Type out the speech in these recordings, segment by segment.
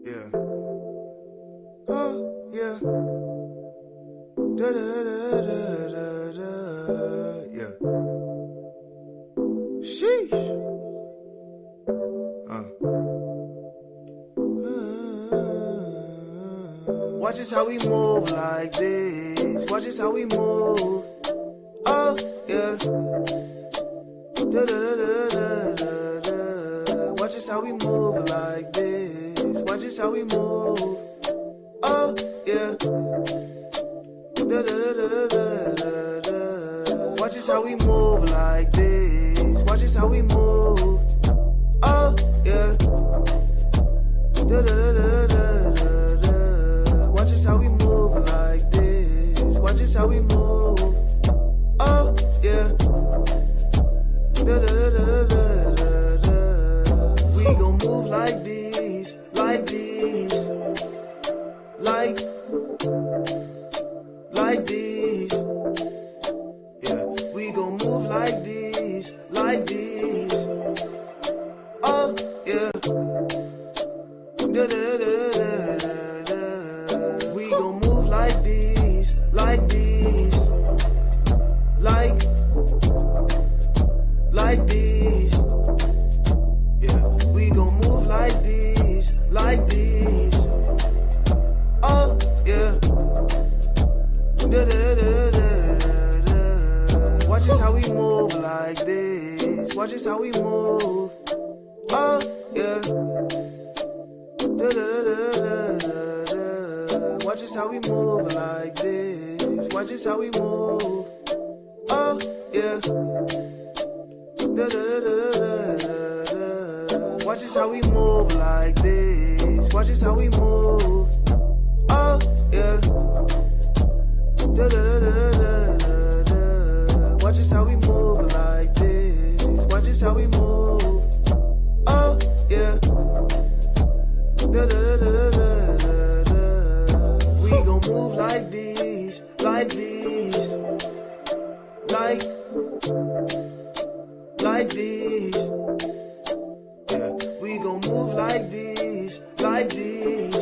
Yeah. Oh, yeah. Da da da da da da da. Yeah. Sheesh. Watch us how we move like this. Watch us how we move. Oh, yeah. Da da da da da da da. Watch us how we move like this. Watch us how we move. Oh, yeah. Da da da da da da da. Watch us how we move like this. Watch us how we move. Oh, yeah. Da da da da da da da. Watch us how we move like this. Watch us how we move. Oh, yeah. Da da da da da da da. We gon' move like this, like this, like this. Yeah, we gon' move like this, like this. Oh, yeah. Da da da da da da. We gon' move like this, like this, like this. Yeah, we gon' move like this, like this. Oh, yeah. Da da da da da da. Watch us how we move like this. Watch us how we move. Oh, yeah. Da da da da da da. Watch us how we move like this. Watch us how we move. Oh, yeah. Da da da da da da. Watch us how we move like this. Watch us how we move. Oh, yeah. Da da da da da da. Watch us how we move like this. Watch us how we move. Oh, yeah. Da da da da da da. We gon' move like this, like this, like this. Yeah, we gon' move like this, like this.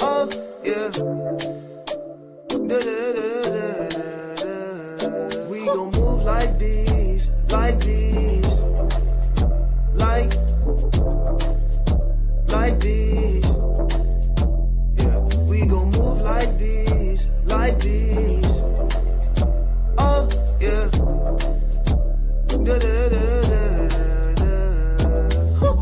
Oh, yeah. Da da da da da da. We gon' move like this, like this, like this. Yeah, we gon' move like this, like this. Oh, yeah. Da da da da da da. Huh.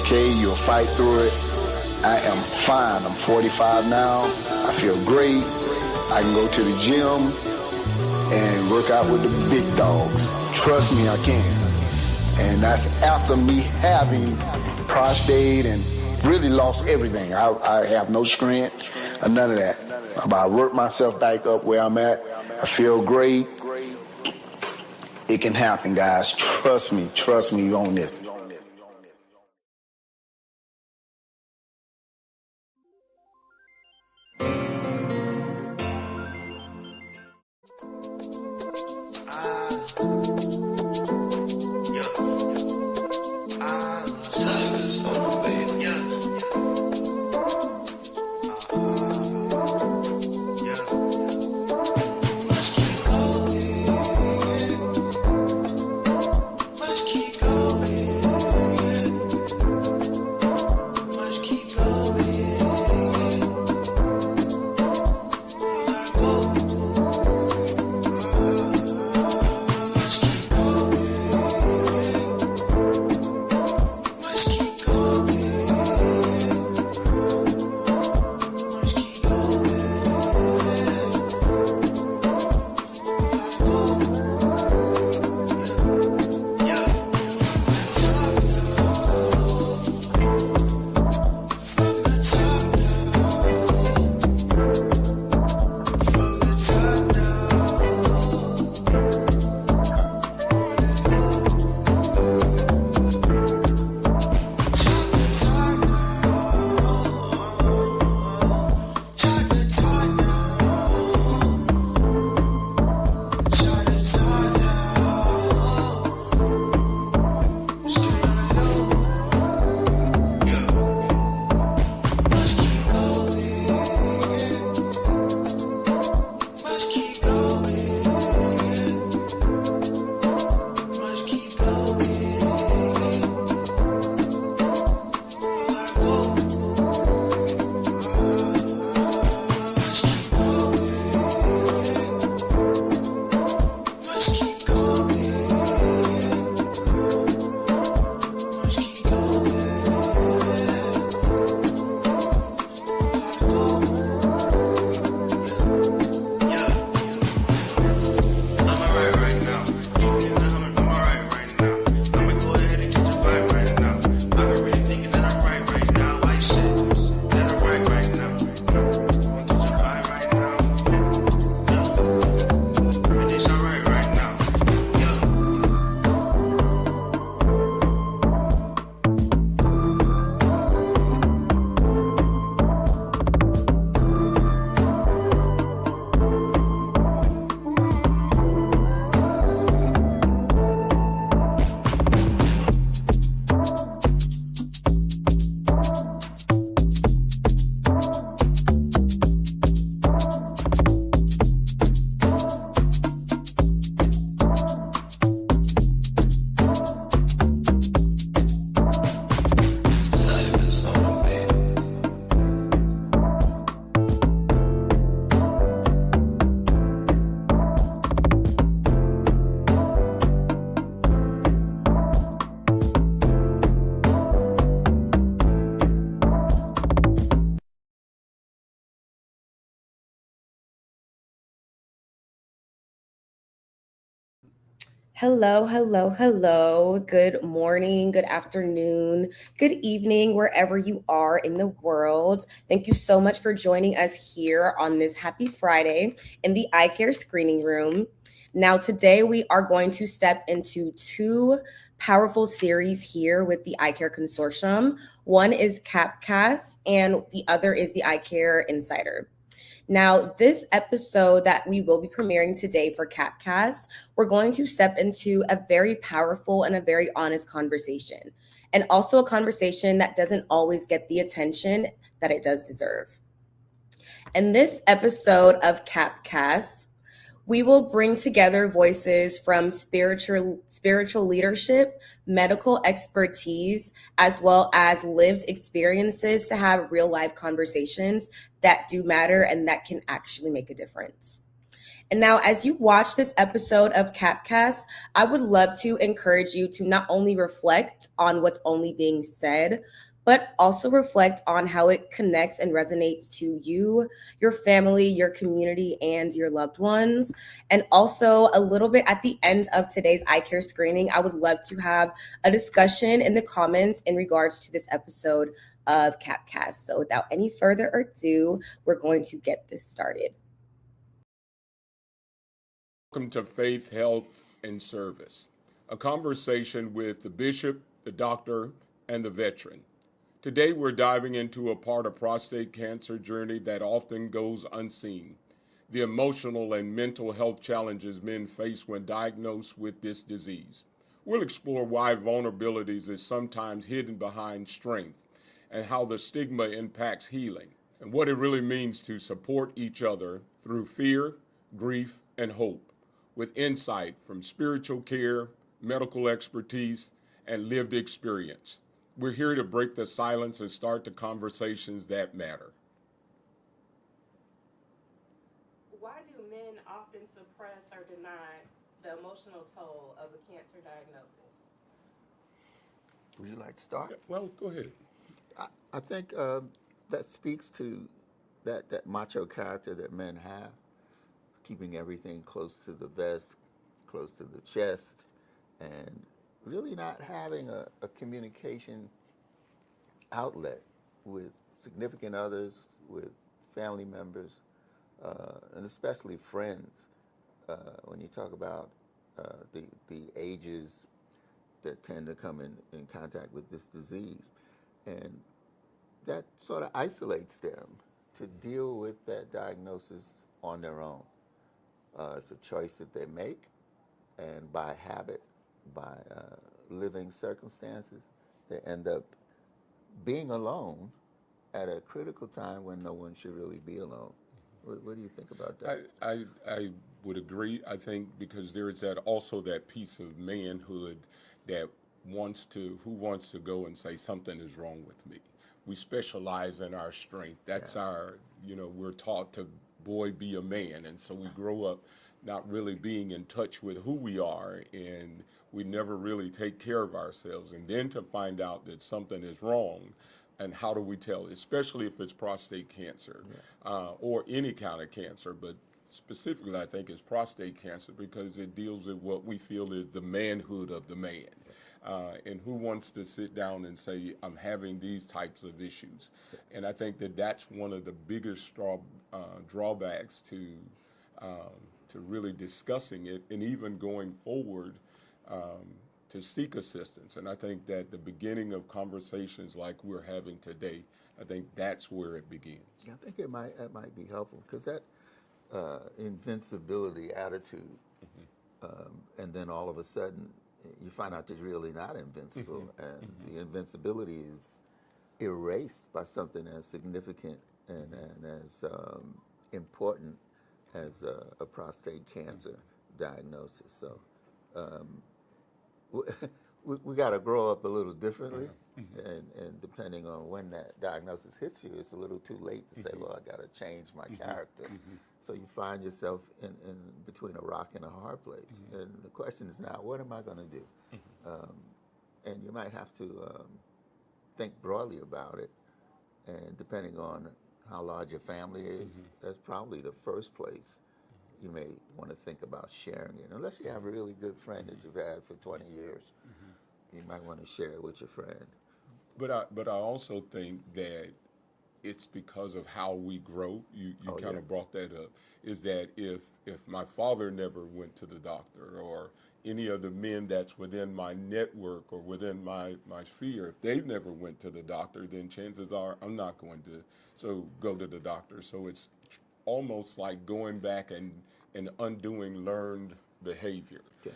okay. You'll fight through it. I am fine. I'm 45 now. I feel great. I can go to the gym and work out with the big dogs. Trust me, I can. And that's after me having prostate and really lost everything. I have no strength or none of that. But I work myself back up where I'm at. I feel great. It can happen, guys. Trust me on this. Hello, hello, hello. Good morning, good afternoon, good evening, wherever you are in the world. Thank you so much for joining us here on this happy Friday in the iCCaRE screening room. Now, today we are going to step into two powerful series here with the iCCaRE Consortium. One is CAPCAS and the other is the iCCaRE Insider. Now, this episode that we will be premiering today for CAPCAS, we're going to step into a very powerful and a very honest conversation, and also a conversation that doesn't always get the attention that it does deserve. In this episode of CAPCAS, we will bring together voices from spiritual leadership, medical expertise, as well as lived experiences to have real life conversations that do matter and that can actually make a difference. And now, as you watch this episode of Capcast, I would love to encourage you to not only reflect on what's only being said, but also reflect on how it connects and resonates to you, your family, your community, and your loved ones. And also, a little bit at the end of today's iCCaRE screening, I would love to have a discussion in the comments in regards to this episode of Capcast. So, without any further ado, we're going to get this started. Welcome to Faith, Health, and Service, a conversation with the bishop, the doctor, and the veteran. Today, we're diving into a part of prostate cancer journey that often goes unseen, the emotional and mental health challenges men face when diagnosed with this disease. We'll explore why vulnerabilities is sometimes hidden behind strength and how the stigma impacts healing and what it really means to support each other through fear, grief, and hope, with insight from spiritual care, medical expertise, and lived experience. We're here to break the silence and start the conversations that matter. Why do men often suppress or deny the emotional toll of a cancer diagnosis? Would you like to start? Well, go ahead. I think that speaks to that macho character that men have, keeping everything close to the vest, close to the chest, and really not having a communication outlet with significant others, with family members, and especially friends. When you talk about the ages that tend to come in contact with this disease, and that sort of isolates them to deal with that diagnosis on their own. It's a choice that they make, and by habit, by living circumstances, they end up being alone at a critical time when no one should really be alone. What do you think about that? I would agree. I think because there is also that piece of manhood that who wants to go and say something is wrong with me. We specialize in our strength. That's we're taught to, boy, be a man. And so we grow up not really being in touch with who we are, and we never really take care of ourselves. And then to find out that something is wrong, and how do we tell, especially if it's prostate cancer or any kind of cancer, but specifically I think it's prostate cancer because it deals with what we feel is the manhood of the man. And who wants to sit down and say, I'm having these types of issues? And I think that that's one of the biggest drawbacks to really discussing it and even going forward to seek assistance. And I think that the beginning of conversations like we're having today, I think that's where it begins. Yeah, I think it might be helpful because that invincibility attitude, and then all of a sudden you find out that you're really not invincible, and the invincibility is erased by something as significant and as important as a prostate cancer diagnosis. So we got to grow up a little differently, and depending on when that diagnosis hits you, it's a little too late to say, well, I got to change my character. So you find yourself in between a rock and a hard place. And the question is now, what am I going to do? And you might have to think broadly about it. And depending on how large your family is, that's probably the first place you may want to think about sharing it. Unless you have a really good friend that you've had for 20 years, you might want to share it with your friend. But I also think that it's because of how we grow. You kind of brought that up. Is that if my father never went to the doctor, or any of the men that's within my network or within my sphere, if they never went to the doctor, then chances are I'm not going to go to the doctor. So it's almost like going back and undoing learned behavior. Okay.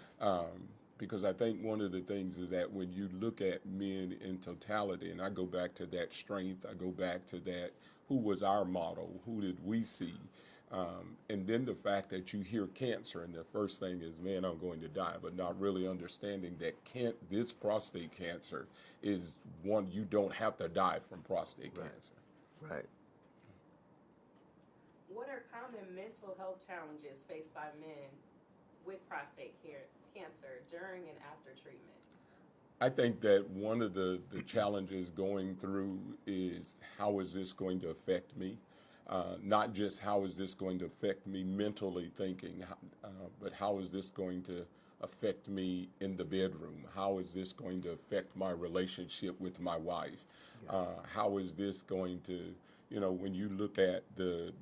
Because I think one of the things is that when you look at men in totality, and I go back to that strength, I go back to that, who was our model, who did we see? And then the fact that you hear cancer and the first thing is, man, I'm going to die, but not really understanding that this prostate cancer is one, you don't have to die from prostate cancer. Right. What are common mental health challenges faced by men with cancer during and after treatment? I think that one of the challenges going through is how is this going to affect me? Not just how is this going to affect me mentally thinking, but how is this going to affect me in the bedroom? How is this going to affect my relationship with my wife? How is this going to, when you look at the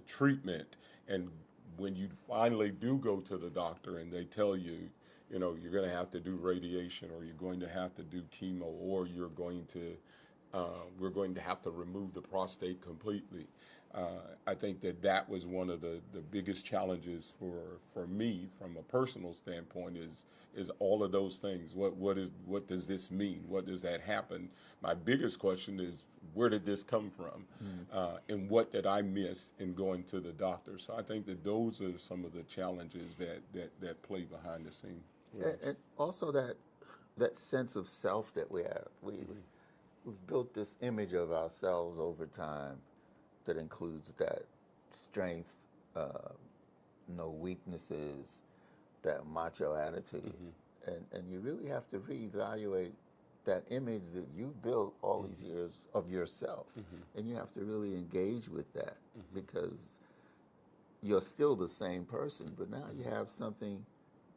treatment and when you finally do go to the doctor and they tell you, you're going to have to do radiation or you're going to have to do chemo or we're going to have to remove the prostate completely. I think that was one of the biggest challenges for me from a personal standpoint is all of those things. What does this mean? What does that happen? My biggest question is where did this come from, and what did I miss in going to the doctor? So I think that those are some of the challenges that play behind the scene. And also that sense of self that we have. We've built this image of ourselves over time that includes that strength, no weaknesses, that macho attitude. And you really have to reevaluate that image that you built all these years of yourself. And you have to really engage with that because you're still the same person, but now you have something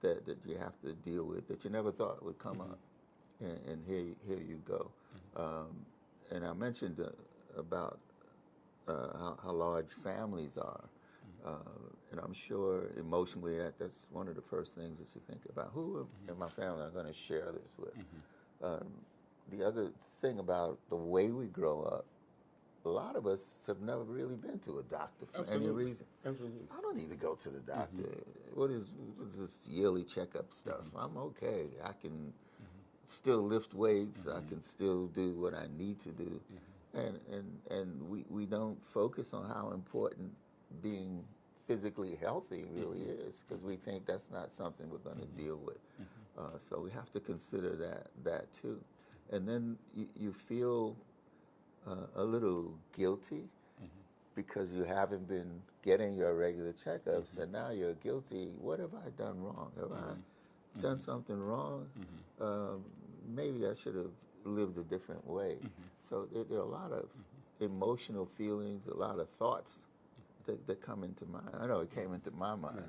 that you have to deal with that you never thought would come up. And here you go. And I mentioned about how large families are. And I'm sure emotionally that's one of the first things that you think about. Who in my family am I going to share this with? The other thing about the way we grow up, a lot of us have never really been to a doctor for any reason. Absolutely. I don't need to go to the doctor. What is this yearly checkup stuff? I'm okay. I can still lift weights. I can still do what I need to do. And we don't focus on how important being physically healthy really is because we think that's not something we're going to deal with. So we have to consider that too. And then you feel a little guilty because you haven't been getting your regular checkups, and now you're guilty. What have I done wrong? Have I done something wrong? Maybe I should have lived a different way. So there are a lot of emotional feelings, a lot of thoughts that come into mind. I know it came into my mind.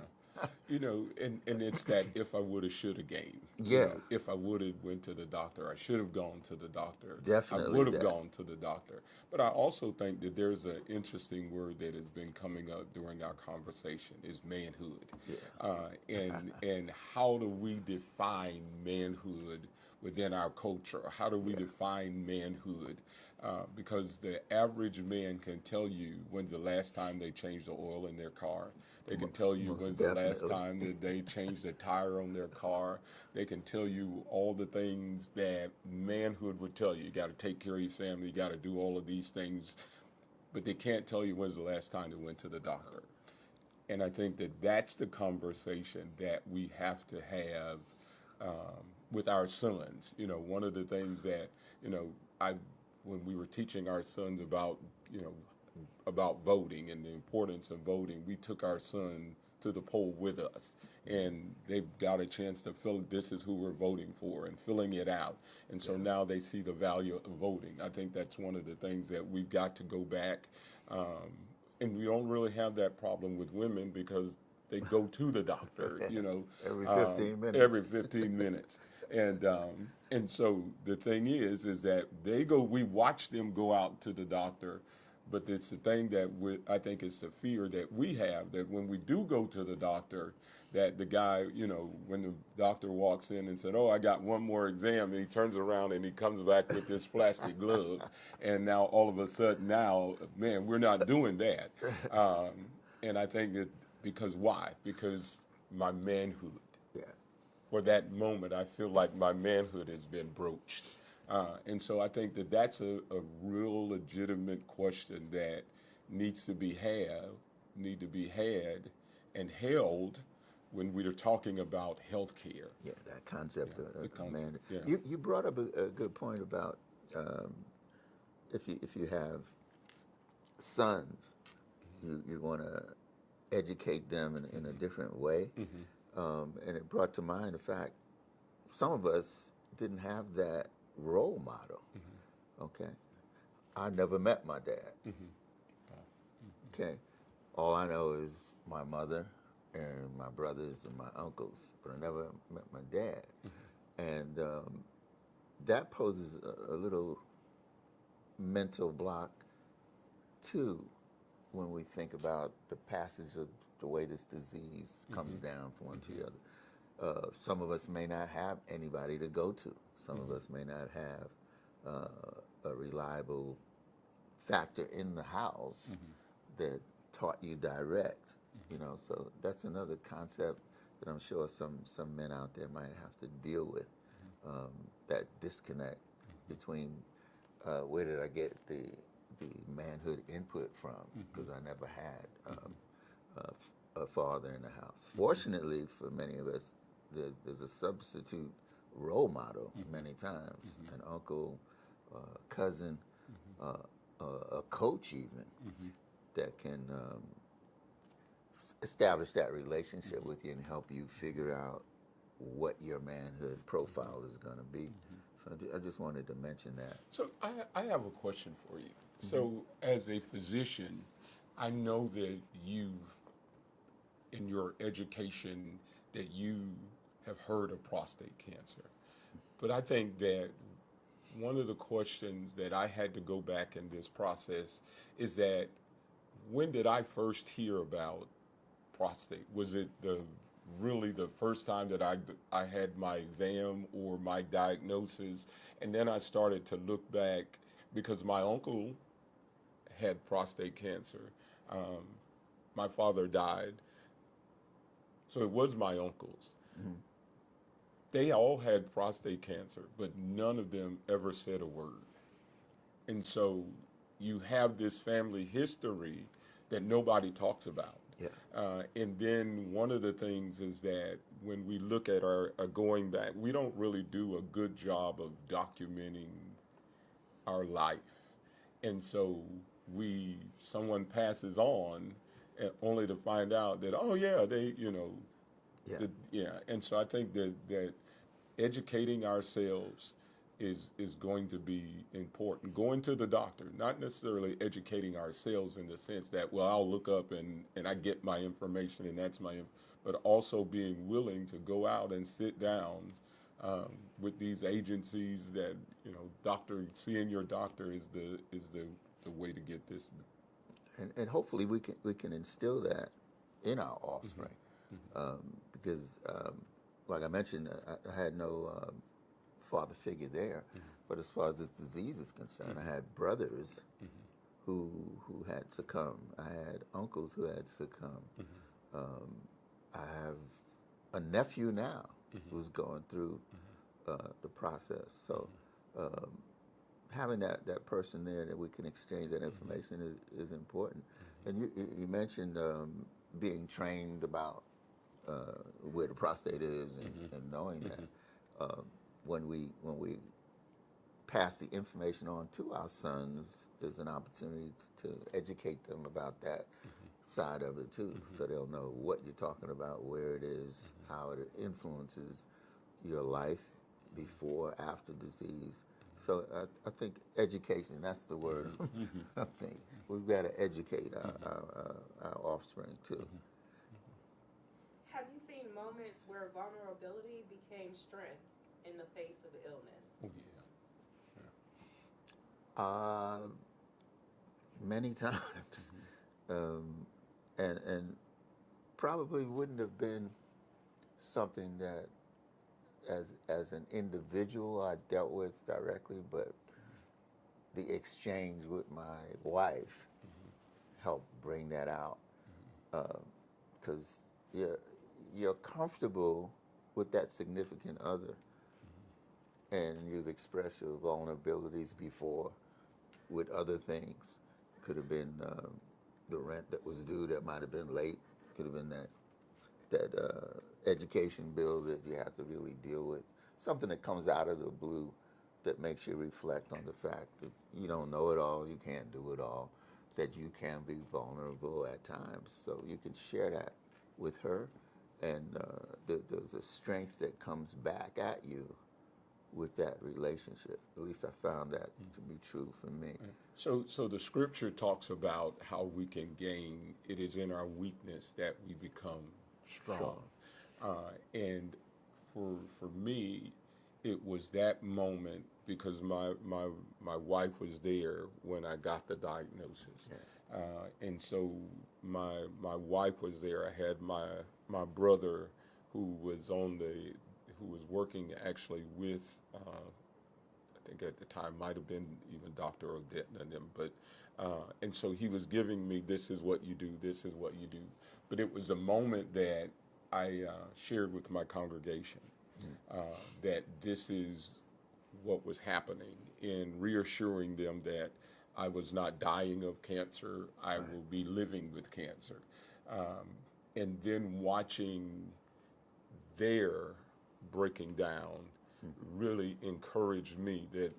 And it's that if I would have, should have game. Yeah. If I would have went to the doctor, I should have gone to the doctor. Definitely I would have gone to the doctor. But I also think that there's an interesting word that has been coming up during our conversation is manhood. And how do we define manhood within our culture? How do we define manhood? Because the average man can tell you when's the last time they changed the oil in their car. They can tell you when's the last time that they changed a tire on their car. They can tell you all the things that manhood would tell you. You got to take care of your family. You got to do all of these things. But they can't tell you when's the last time they went to the doctor. And I think that that's the conversation that we have to have with our sons. One of the things that, when we were teaching our sons about voting and the importance of voting, we took our son to the poll with us, and they've got a chance to fill this is who we're voting for and filling it out. And so now they see the value of voting. I think that's one of the things that we've got to go back. And we don't really have that problem with women because they go to the doctor, every 15 minutes. Every 15 minutes. And so the thing is that we watch them go out to the doctor, but it's the thing that I think it's the fear that we have that when we do go to the doctor, that the guy, when the doctor walks in and said, "Oh, I got one more exam," and he turns around and he comes back with this plastic glove, and now all of a sudden man, we're not doing that. And I think that why? Because my manhood. For that moment, I feel like my manhood has been broached. And so I think that that's a real legitimate question that needs to be had and held when we are talking about health care. Yeah, that concept of manhood. Yeah. You brought up a good point about if you have sons, you want to educate them in a different way. And it brought to mind the fact some of us didn't have that role model. Okay, I never met my dad. Okay, all I know is my mother and my brothers and my uncles, but I never met my dad. And that poses a little mental block too when we think about the passage of the way this disease comes down from one to the other. Some of us may not have anybody to go to. Some of us may not have a reliable factor in the house that taught you direct. You know, so that's another concept that I'm sure some men out there might have to deal with. That disconnect between where did I get the manhood input from, because I never had a father in the house. Fortunately for many of us, there's a substitute role model many times, an uncle, cousin, a coach even, that can establish that relationship with you and help you figure out what your manhood profile is going to be. So I just wanted to mention that. So I have a question for you. So as a physician, I know that you've, in your education, that you have heard of prostate cancer. But I think that one of the questions that I had to go back in this process is that when did I first hear about prostate? Was it really the first time that I had my exam or my diagnosis? And then I started to look back because my uncle had prostate cancer. My father died. So it was my uncles. They all had prostate cancer, but none of them ever said a word. And so you have this family history that nobody talks about. And then one of the things is that when we look at our going back, we don't really do a good job of documenting our life. And so someone passes on only to find out that, oh yeah, they, and so I think that educating ourselves is going to be important. Going to the doctor, not necessarily educating ourselves in the sense that, well, I'll look up and I get my information and that's but also being willing to go out and sit down with these agencies that, seeing your doctor is the way to get this. And hopefully we can instill that in our offspring. Because like I mentioned, I had no father figure there, but as far as this disease is concerned, I had brothers who had succumbed. I had uncles who had succumbed. I have a nephew now who's going through the process. So having that person there that we can exchange that information is important. And you mentioned being trained about where the prostate is and knowing that. When we pass the information on to our sons, there's an opportunity to educate them about that side of it too, so they'll know what you're talking about, where it is, how it influences your life before, after disease. So I think education, that's the word. I think we've got to educate our offspring too. Have you seen moments where vulnerability became strength in the face of illness? Oh, yeah. Many times. And probably wouldn't have been something that as an individual I dealt with directly, but the exchange with my wife helped bring that out. Because you're comfortable with that significant other, and you've expressed your vulnerabilities before with other things. Could have been the rent that was due that might have been late. Could have been that education bill that you have to really deal with. Something that comes out of the blue that makes you reflect on the fact that you don't know it all, you can't do it all. that you can be vulnerable at times. So you can share that with her, and there's a strength that comes back at you with that relationship. At least I found that to be true for me. So the scripture talks about how we can gain. It is in our weakness that we become strong. And for me, it was that moment because my wife was there when I got the diagnosis, and so my wife was there. I had my brother who was working actually with. I think at the time might have been even Dr. Odette and them, but and so he was giving me, this is what you do, this is what you do. But it was a moment that I shared with my congregation that this is what was happening, in reassuring them that I was not dying of cancer, I will be living with cancer. And then watching their breaking down really encouraged me that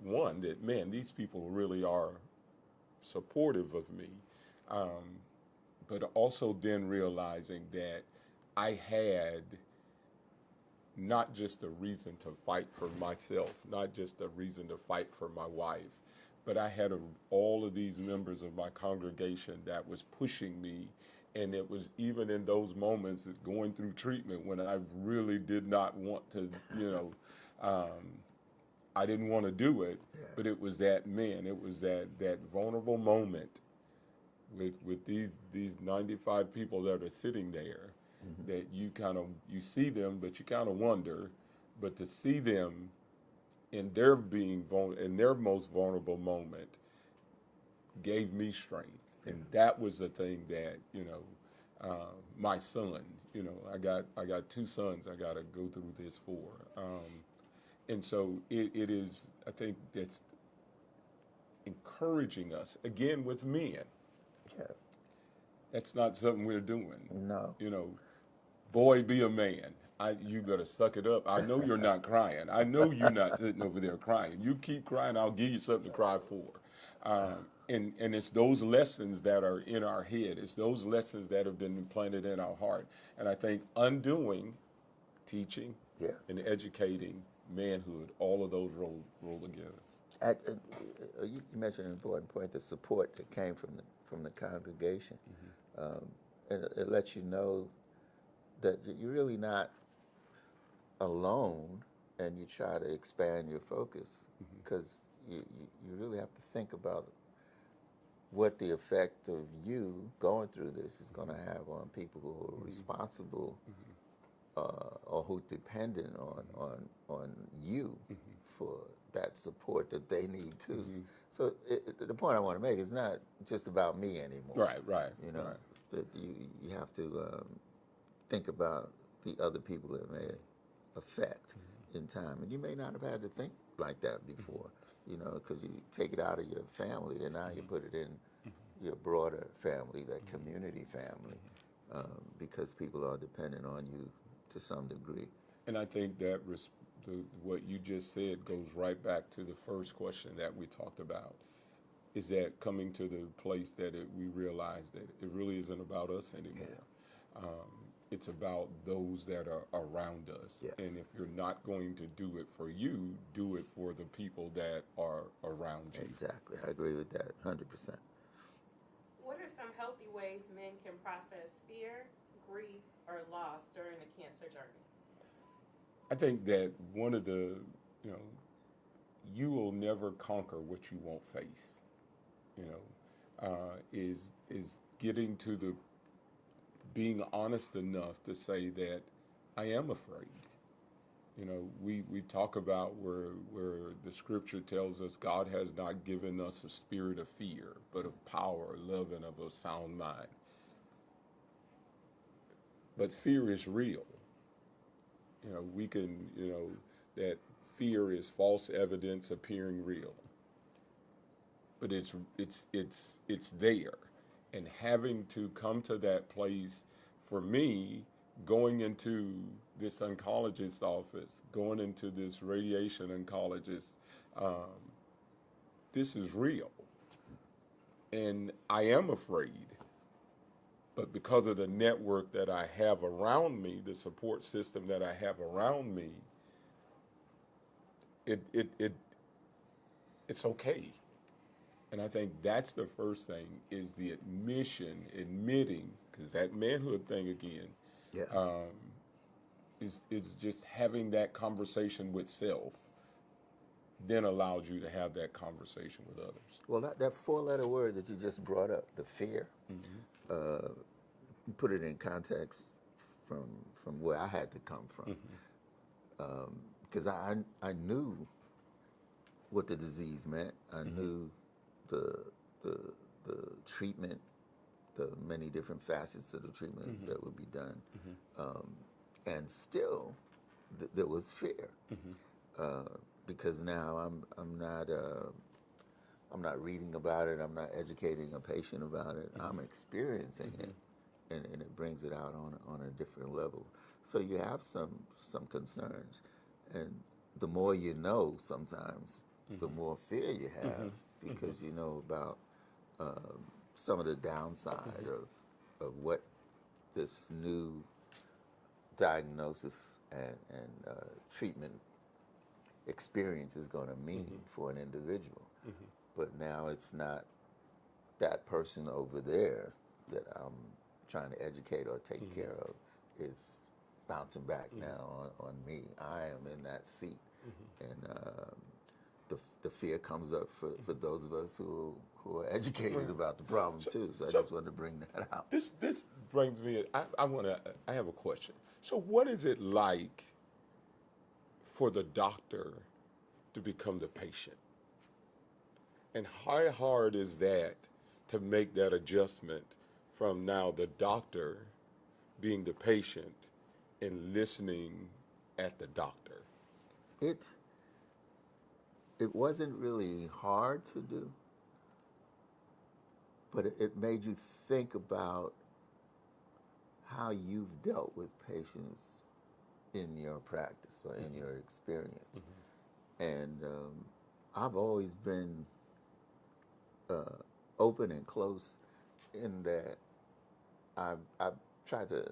man, these people really are supportive of me, but also then realizing that I had not just a reason to fight for myself, not just a reason to fight for my wife, but I had all of these members of my congregation that was pushing me. And it was even in those moments going through treatment when I really did not want to, I didn't want to do it, but it was that vulnerable moment with these 95 people that are sitting there, that you see them, but you kind of wonder, but to see them in their in their most vulnerable moment gave me strength. And that was the thing that, my son, I got two sons I got to go through this for. And so it is, I think that's encouraging us, again, with men. Yeah. That's not something we're doing. No. Boy, be a man. You better suck it up. I know you're not crying. I know you're not sitting over there crying. You keep crying, I'll give you something to cry for. And it's those lessons that are in our head. It's those lessons that have been implanted in our heart. And I think undoing, teaching, and educating manhood, all of those roll together. You mentioned an important point: the support that came from the congregation, and it lets you know that you're really not alone, and you try to expand your focus, because you really have to think about what the effect of you going through this is going to have on people who are responsible or who dependent on you for that support that they need too. So the point I want to make is not just about me anymore. Right. That you have to think about the other people that may affect in time, and you may not have had to think like that before. Because you take it out of your family and now you put it in your broader family, that community family, because people are dependent on you to some degree. And I think that what you just said goes right back to the first question that we talked about, is that coming to the place that we realize that it really isn't about us anymore. It's about those that are around us. Yes. And if you're not going to do it for you, do it for the people that are around you. Exactly. I agree with that 100%. What are some healthy ways men can process fear, grief, or loss during the cancer journey? I think that one of the, you will never conquer what you won't face. Is getting to being honest enough to say that I am afraid. We talk about where the scripture tells us God has not given us a spirit of fear, but of power, love, and of a sound mind. But fear is real. We can, that fear is false evidence appearing real. But it's there. And having to come to that place, for me, going into this oncologist's office, going into this radiation oncologist, this is real. And I am afraid, but because of the network that I have around me, the support system that I have around me, it, it, it it's okay. And I think that's the first thing is the admitting, because that manhood thing again, Yeah. is just having that conversation with self, then allows you to have that conversation with others. Well, that four-letter word that you just brought up, the fear, you put it in context from where I had to come from, because I knew what the disease meant. I knew the the treatment, the many different facets of the treatment that would be done, and still there was fear, because now I'm not reading about it. I'm not educating a patient about it. I'm experiencing it, and it brings it out on a different level. So you have some concerns, and the more you know, sometimes the more fear you have, because you know about some of the downside of what this new diagnosis and treatment experience is going to mean for an individual. But now it's not that person over there that I'm trying to educate or take care of. It's bouncing back now on me. I am in that seat. And the fear comes up for those of us who are educated about the problem too. So I just wanted to bring that out. This brings me. I have a question. So what is it like for the doctor to become the patient? And how hard is that to make that adjustment from now the doctor being the patient and listening at the doctor? It wasn't really hard to do, but it made you think about how you've dealt with patients in your practice or in your experience. And I've always been open and close in that I've tried to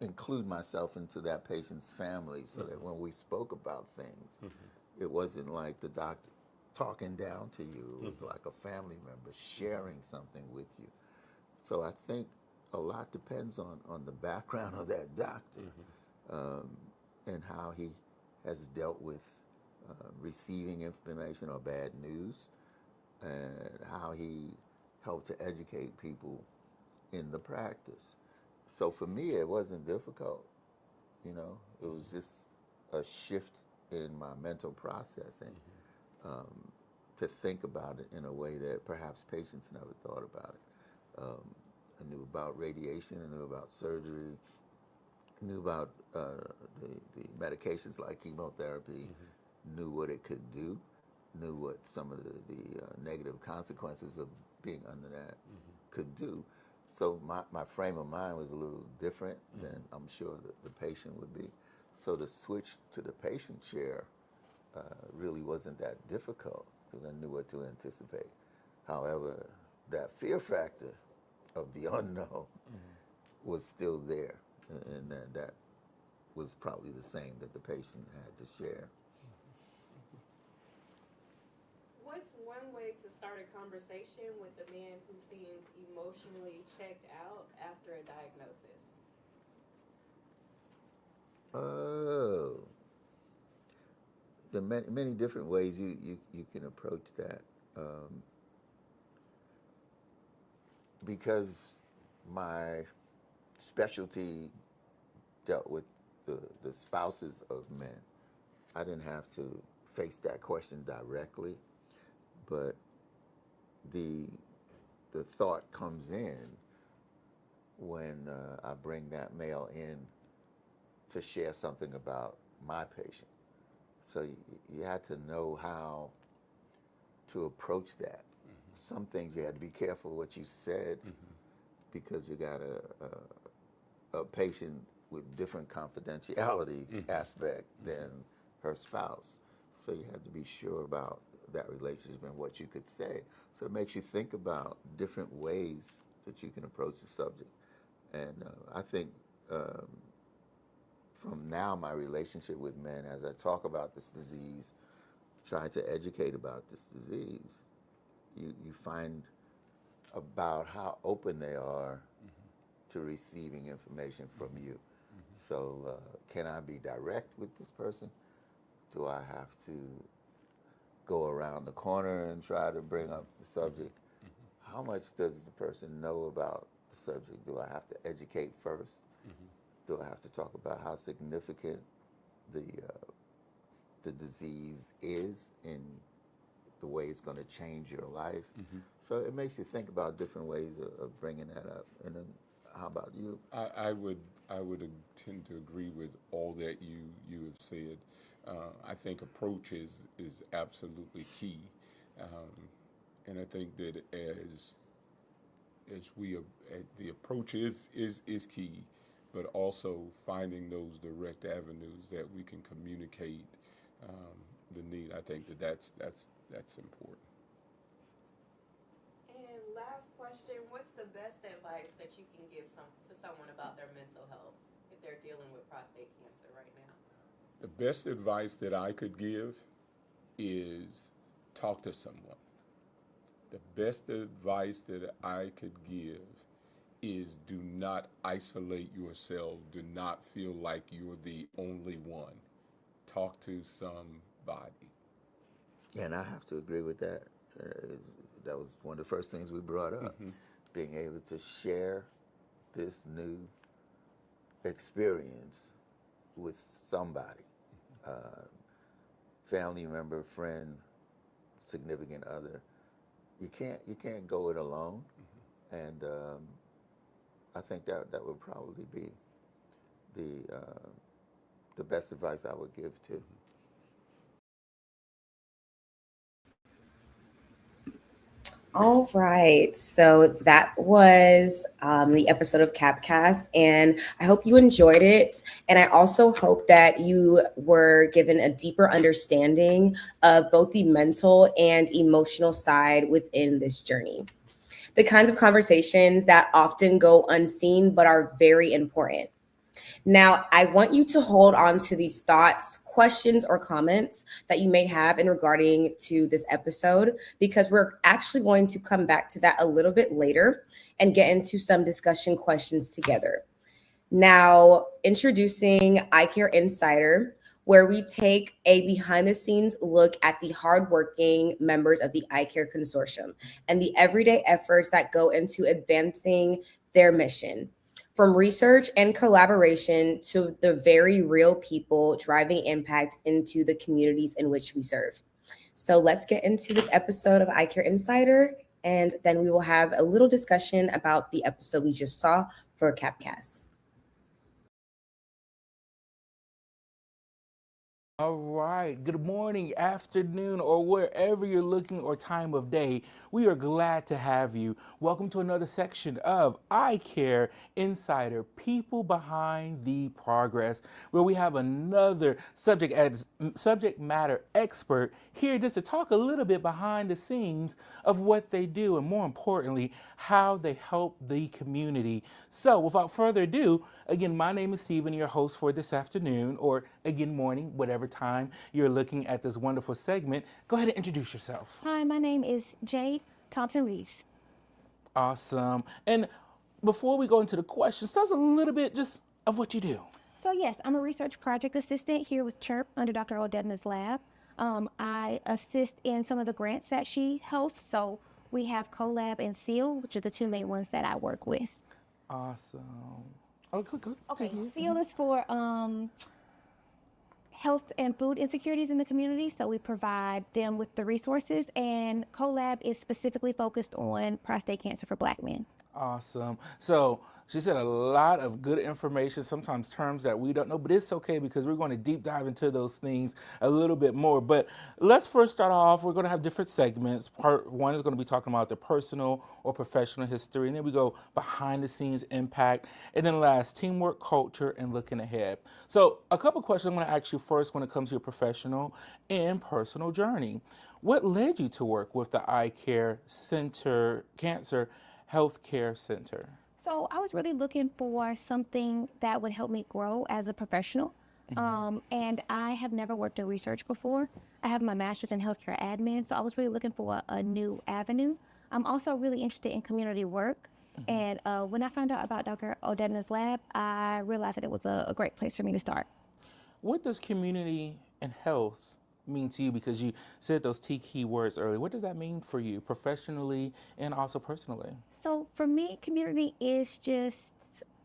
include myself into that patient's family so that when we spoke about things, it wasn't like the doctor talking down to you. It was like a family member sharing something with you. So I think a lot depends on the background of that doctor, and how he has dealt with receiving information or bad news, and how he helped to educate people in the practice. So for me, it wasn't difficult. You know, it was just a shift in my mental processing, to think about it in a way that perhaps patients never thought about it. I knew about radiation, I knew about surgery, I knew about the medications like chemotherapy, knew what it could do, knew what some of the negative consequences of being under that could do. So my frame of mind was a little different than I'm sure the patient would be. So the switch to the patient chair really wasn't that difficult because I knew what to anticipate. However, that fear factor of the unknown was still there, and that was probably the same that the patient had to share. What's one way to start a conversation with a man who seems emotionally checked out after a diagnosis? Oh, the many different ways you can approach that. Because my specialty dealt with the spouses of men, I didn't have to face that question directly, but the thought comes in when I bring that male in to share something about my patient. So you had to know how to approach that. Some things you had to be careful what you said, because you got a patient with different confidentiality aspect than her spouse. So you had to be sure about that relationship and what you could say. So it makes you think about different ways that you can approach the subject. And I think from now, my relationship with men, as I talk about this disease, trying to educate about this disease, you find about how open they are to receiving information from you. So can I be direct with this person? Do I have to go around the corner and try to bring up the subject? How much does the person know about the subject? Do I have to educate first? Do I have to talk about how significant the disease is in the way it's going to change your life? So it makes you think about different ways of bringing that up. And then, how about you? I would tend to agree with all that you have said. I think approach is absolutely key, and I think that as we the approach is key, but also finding those direct avenues that we can communicate the need. I think that's important. And last question, what's the best advice that you can give to someone about their mental health if they're dealing with prostate cancer right now? The best advice that I could give is talk to someone. The best advice that I could give is do not isolate yourself. Do not feel like you're the only one. Talk to somebody. And I have to agree with that. That was one of the first things we brought up, being able to share this new experience with somebody, family member, friend, significant other. You can't go it alone, and I think that would probably be the best advice I would give too. All right. So that was the episode of Capcast, and I hope you enjoyed it. And I also hope that you were given a deeper understanding of both the mental and emotional side within this journey. The kinds of conversations that often go unseen but are very important. Now, I want you to hold on to these thoughts, questions, or comments that you may have in regarding to this episode, because we're actually going to come back to that a little bit later and get into some discussion questions together. Now, introducing iCCaRE Insider, where we take a behind the scenes look at the hardworking members of the iCCaRE Consortium and the everyday efforts that go into advancing their mission. From research and collaboration to the very real people driving impact into the communities in which we serve. So let's get into this episode of iCCaRE Insider, and then we will have a little discussion about the episode we just saw for Capcast. All right. Good morning, afternoon, or wherever you're looking or time of day. We are glad to have you. Welcome to another section of iCCaRE Insider, People Behind the Progress, where we have another subject matter expert here just to talk a little bit behind the scenes of what they do and, more importantly, how they help the community. So without further ado, again, my name is Stephen, your host for this afternoon, or again, morning, whatever time you're looking at this wonderful segment. Go ahead and introduce yourself. Hi, my name is Jade Thompson-Reeves. Awesome. And before we go into the questions, tell us a little bit just of what you do. So yes, I'm a research project assistant here with CHIRP under Dr. Odedna's lab. I assist in some of the grants that she hosts. So we have CoLab and SEAL, which are the two main ones that I work with. Awesome. Oh, good. Okay, SEAL is for health and food insecurities in the community. So we provide them with the resources, and CoLab is specifically focused on prostate cancer for Black men. Awesome. So she said a lot of good information, sometimes terms that we don't know, but it's okay because we're going to deep dive into those things a little bit more. But let's first start off. We're going to have different segments. Part one is going to be talking about the personal or professional history, and then we go behind the scenes impact, and then last, teamwork, culture, and looking ahead. So a couple questions I'm going to ask you first when it comes to your professional and personal journey. What led you to work with the iCCaRE Center Cancer Healthcare Center? So I was really looking for something that would help me grow as a professional. And I have never worked in research before. I have my master's in healthcare admin, so I was really looking for a new avenue. I'm also really interested in community work. And when I found out about Dr. Odedna's lab, I realized that it was a great place for me to start. What does community and health mean to you? Because you said those key words earlier. What does that mean for you professionally and also personally? So for me, community is just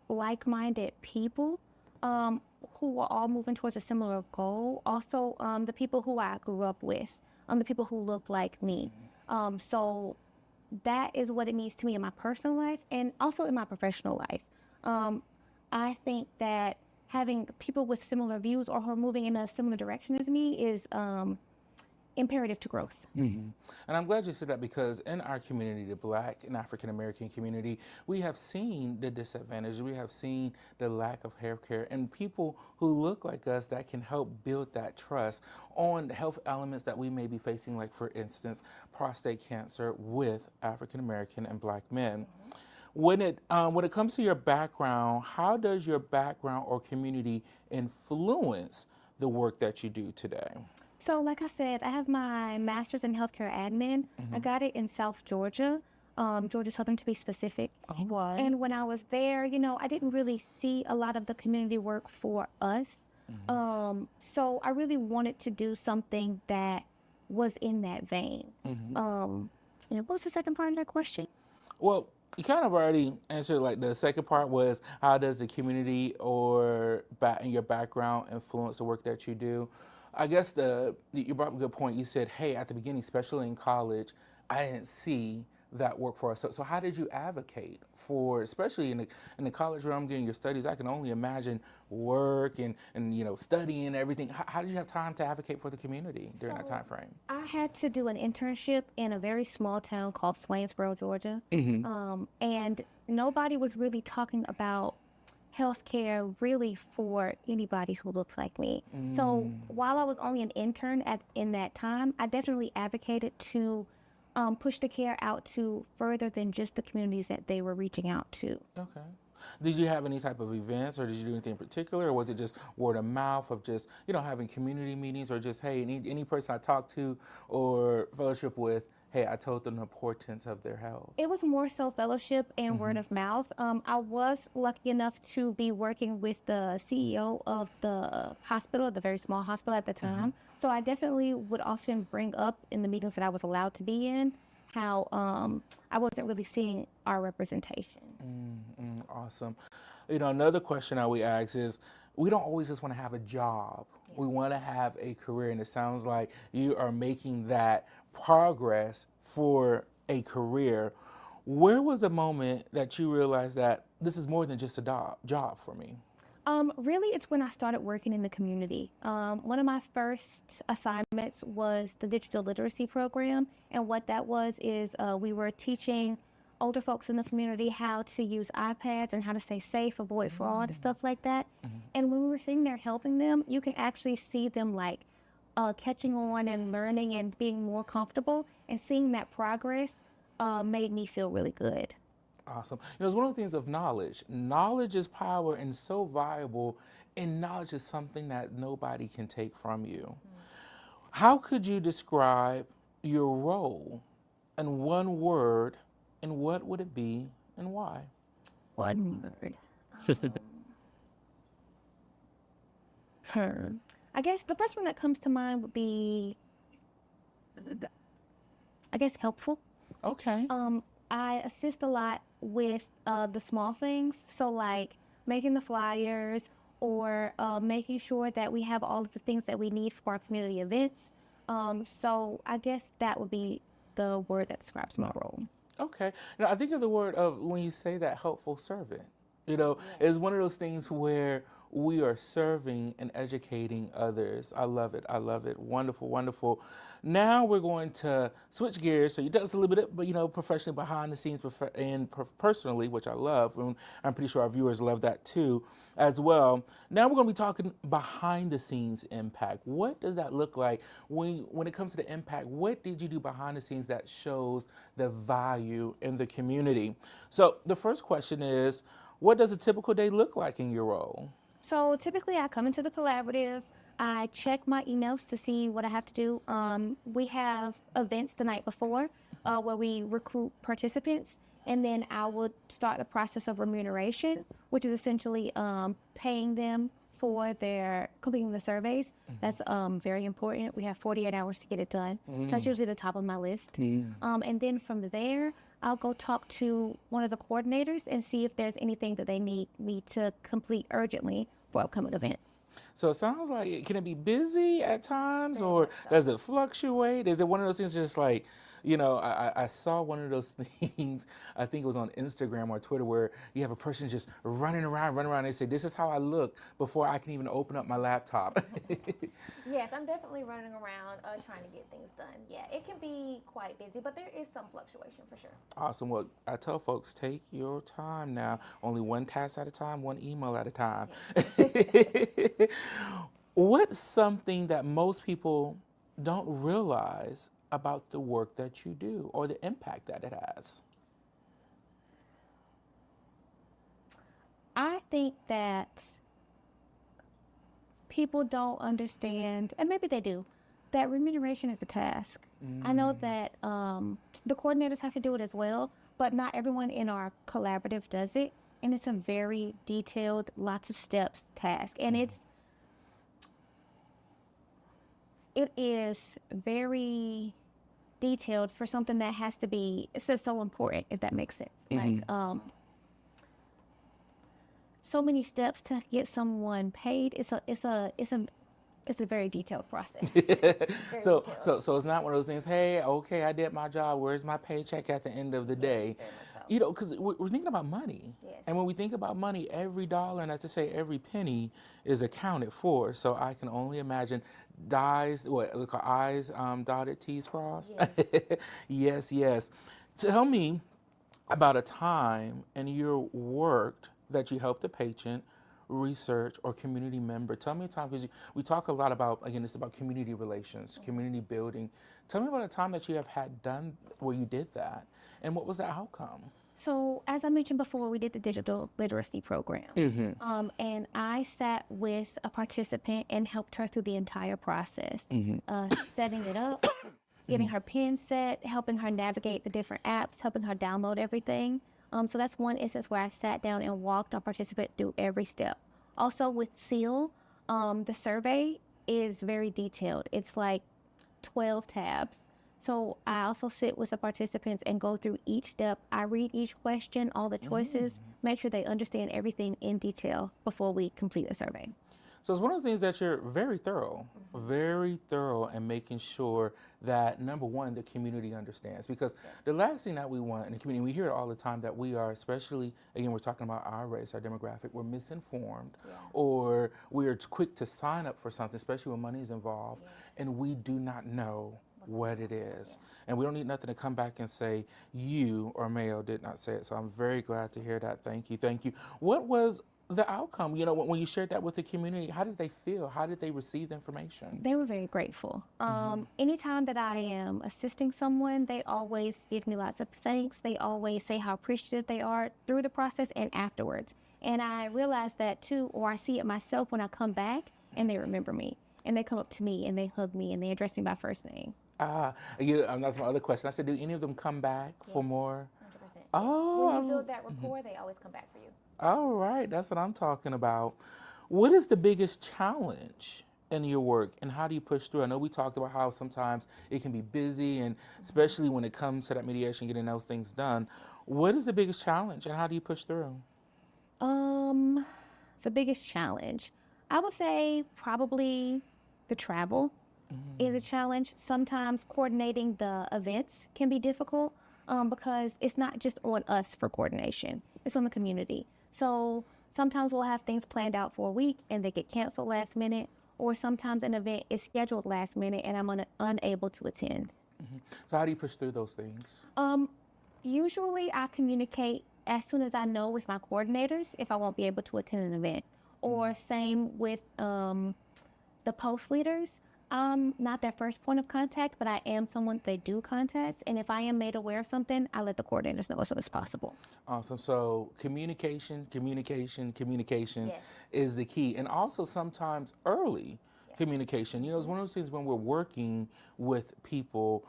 like-minded people who are all moving towards a similar goal. Also, the people who I grew up with, the people who look like me. So that is what it means to me in my personal life and also in my professional life. I think that having people with similar views or who are moving in a similar direction as me is imperative to growth. And I'm glad you said that because in our community, the Black and African American community, we have seen the disadvantage, we have seen the lack of health care, and people who look like us that can help build that trust on health elements that we may be facing, like for instance, prostate cancer with African American and Black men. When it comes to your background, how does your background or community influence the work that you do today? So like I said, I have my master's in healthcare admin. I got it in South Georgia, Georgia Southern to be specific. All right. And when I was there, I didn't really see a lot of the community work for us. So I really wanted to do something that was in that vein. And what was the second part of that question? Well, you kind of already answered, like the second part was how does the community or your background influence the work that you do? I guess you brought up a good point. You said, hey, at the beginning, especially in college, I didn't see that work for us. So how did you advocate for, especially in the college realm, getting your studies? I can only imagine work and studying and everything. How did you have time to advocate for the community during that time frame? I had to do an internship in a very small town called Swainsboro, Georgia. And nobody was really talking about healthcare really for anybody who looked like me. So while I was only an intern in that time, I definitely advocated to push the care out to further than just the communities that they were reaching out to. Okay. Did you have any type of events or did you do anything in particular, or was it just word of mouth of just, having community meetings, or just, hey, any person I talked to or fellowship with, hey, I told them the importance of their health? It was more so fellowship and word of mouth. I was lucky enough to be working with the CEO of the hospital, the very small hospital at the time. So I definitely would often bring up in the meetings that I was allowed to be in how I wasn't really seeing our representation. Awesome. Another question I would ask is, we don't always just want to have a job. We want to have a career, and it sounds like you are making that progress for a career. Where was the moment that you realized that this is more than just a job for me? Really, it's when I started working in the community. One of my first assignments was the digital literacy program. And what that was is we were teaching older folks in the community how to use iPads and how to stay safe, avoid fraud, and stuff like that. And when we were sitting there helping them, you can actually see them catching on and learning and being more comfortable, and seeing that progress made me feel really good. Awesome. It's one of the things of knowledge. Knowledge is power and so valuable, and knowledge is something that nobody can take from you. How could you describe your role in one word, and what would it be and why? One word. I guess the first one that comes to mind would be, helpful. Okay. I assist a lot with the small things. So like making the flyers or making sure that we have all of the things that we need for our community events. So I guess that would be the word that describes my role. Okay. Now, I think of the word of when you say that helpful servant. It's one of those things where we are serving and educating others. I love it. I love it. Wonderful, wonderful. Now we're going to switch gears. So you tell us a little bit, but professionally behind the scenes and personally, which I love. And I'm pretty sure our viewers love that too, as well. Now we're going to be talking behind the scenes impact. What does that look like when it comes to the impact? What did you do behind the scenes that shows the value in the community? So the first question is, what does a typical day look like in your role? So typically, I come into the collaborative. I check my emails to see what I have to do. We have events the night before where we recruit participants, and then I would start the process of remuneration, which is essentially paying them for their completing the surveys. That's very important. We have 48 hours to get it done. That's usually the top of my list. And then from there, I'll go talk to one of the coordinators and see if there's anything that they need me to complete urgently for upcoming events. So it sounds like, can it be busy at times, Very or much so. does it fluctuate? Is it one of those things just like, I saw one of those things, I think it was on Instagram or Twitter, where you have a person just running around, and they say, this is how I look before I can even open up my laptop. Yes, I'm definitely running around trying to get things done. Yeah, it can be quite busy, but there is some fluctuation for sure. Awesome. Well, I tell folks, take your time now. Only one task at a time, one email at a time. What's something that most people don't realize about the work that you do or the impact that it has? I think that people don't understand, and maybe they do, that remuneration is a task. I know that the coordinators have to do it as well, but not everyone in our collaborative does it. And it's a very detailed, lots of steps task. And it is very detailed for something that has to be so important, if that makes sense. Like so many steps to get someone paid. It's a very detailed process. So it's not one of those things, hey, okay, I did my job, where's my paycheck at the end of the day? Very much so. Because we're thinking about money. Yes. And when we think about money, every dollar, and that's to say every penny, is accounted for. So I can only imagine I's dotted, T's crossed. Yes, yes. Tell me about a time in your work that you helped a patient, research, or community member. Tell me a time, because we talk a lot about, again, it's about community relations, community building. Tell me about a time that you have had done where you did that, and what was the outcome? So, as I mentioned before, we did the digital literacy program. And I sat with a participant and helped her through the entire process, setting it up, getting her pin set, helping her navigate the different apps, helping her download everything. So that's one instance where I sat down and walked our participant through every step. Also with SEAL, the survey is very detailed. It's like 12 tabs. So I also sit with the participants and go through each step. I read each question, all the choices, make sure they understand everything in detail before we complete the survey. So it's one of the things that you're very thorough in making sure that, number one, the community understands. Because the last thing that we want in the community, we hear it all the time, that we are, especially, again, we're talking about our race, our demographic, we're misinformed, or we're quick to sign up for something, especially when money is involved, and we do not know what it is. And we don't need nothing to come back and say, you or Mayo did not say it. So I'm very glad to hear that. Thank you. Thank you. What was the outcome? When you shared that with the community, how did they feel? How did they receive the information? They were very grateful. Anytime that I am assisting someone, they always give me lots of thanks. They always say how appreciative they are through the process and afterwards. And I realize that too, or I see it myself when I come back and they remember me. And they come up to me and they hug me and they address me by first name. That's my other question. I said, do any of them come back for more? 100%. Oh, When you build that rapport, they always come back for you. All right, that's what I'm talking about. What is the biggest challenge in your work, and how do you push through? I know we talked about how sometimes it can be busy, and especially when it comes to that mediation, getting those things done. What is the biggest challenge, and how do you push through? The biggest challenge, I would say probably the travel is a challenge. Sometimes coordinating the events can be difficult. because it's not just on us for coordination, it's on the community. So sometimes we'll have things planned out for a week and they get canceled last minute, or sometimes an event is scheduled last minute and I'm unable to attend. So how do you push through those things? Usually I communicate as soon as I know with my coordinators if I won't be able to attend an event, or same with the post leaders. I'm not their first point of contact, but I am someone they do contact. And if I am made aware of something, I let the coordinators know as soon as possible. Awesome. So communication Yes. is the key. And also sometimes early communication. You know, it's one of those things when we're working with people,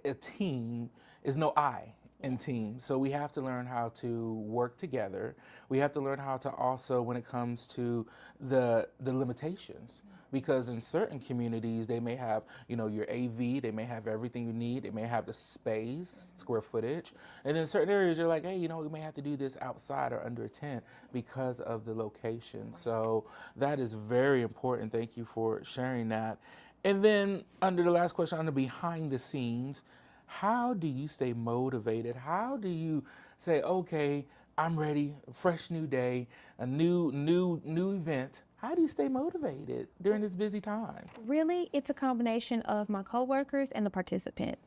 a team is no I in team. So we have to learn how to work together. We have to learn how to also, when it comes to the limitations, because in certain communities they may have, you know, your AV, they may have everything you need, they may have the space, square footage, and then in certain areas you're like, hey, you know, we may have to do this outside or under a tent because of the location. So that is very important. Thank you for sharing that. And then under the last question, on the behind the scenes, how do you stay motivated? How do you say, okay, I'm ready, fresh new day, a new event? How do you stay motivated during this busy time? Really, it's a combination of my coworkers and the participants.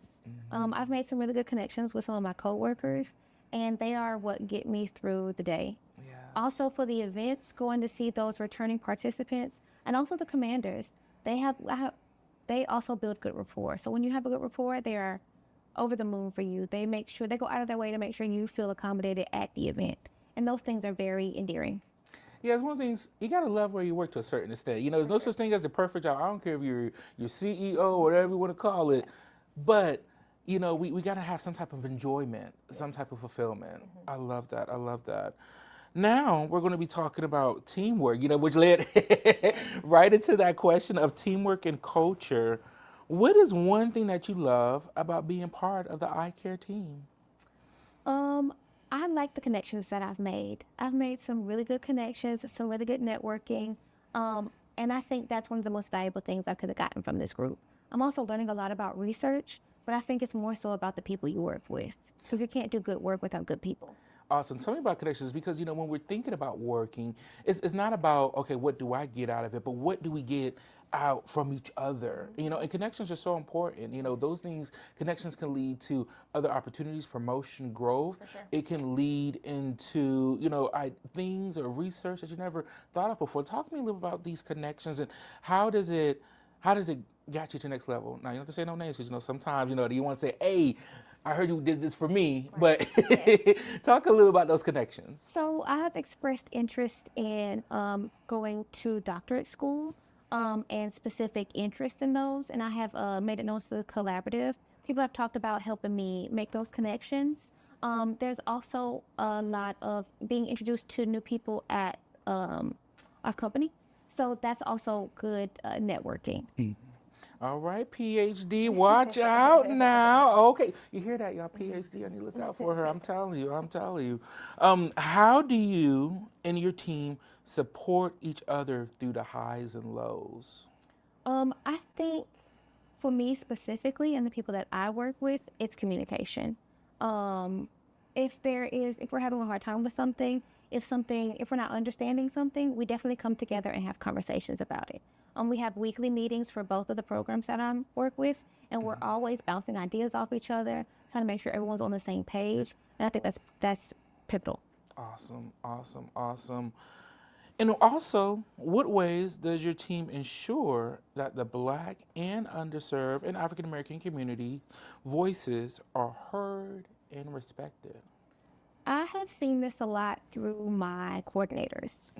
I've made some really good connections with some of my coworkers, and they are what get me through the day. Yeah. Also for the events, going to see those returning participants and also the commanders, they also build good rapport. So when you have a good rapport, they are over the moon for you. They make sure they go out of their way to make sure you feel accommodated at the event, and those things are very endearing. Yeah, it's one of the things, you gotta love where you work to a certain extent. You know, there's no such thing as a perfect job. I don't care if you're your CEO, whatever you want to call it, but you know, we gotta have some type of enjoyment, some type of fulfillment. I love that. I love that. Now we're going to be talking about teamwork, you know, which led right into that question of teamwork and culture. What is one thing that you love about being part of the iCCaRE team? I like the connections that I've made. I've made some really good connections, some really good networking, and I think that's one of the most valuable things I could have gotten from this group. I'm also learning a lot about research, but I think it's more so about the people you work with, because you can't do good work without good people. Awesome. Tell me about connections, because you know when we're thinking about working, it's not about, okay, what do I get out of it, but what do we get out from each other? You know, and connections are so important. You know, those things, connections can lead to other opportunities, promotion, growth. sure. It can lead into, you know, things or research that you never thought of before. Talk to me a little about these connections and how does it got you to the next level? Now you don't have to say no names, because you know sometimes, you know, you want to say, hey, I heard you did this for me, but talk a little about those connections. So I have expressed interest in going to doctorate school and specific interest in those, and I have made it known to the collaborative. People have talked about helping me make those connections. There's also a lot of being introduced to new people at our company, so that's also good networking. All right, PhD, watch out now. Okay, you hear that, y'all? PhD, I need to look out for her. I'm telling you. How do you and your team support each other through the highs and lows? I think for me specifically and the people that I work with, it's communication. If we're having a hard time with something, if we're not understanding something, we definitely come together and have conversations about it. We have weekly meetings for both of the programs that I work with, and we're always bouncing ideas off each other, trying to make sure everyone's on the same page. And I think that's pivotal. Awesome. And also, what ways does your team ensure that the Black and underserved and African American community voices are heard and respected? I have seen this a lot through my coordinators.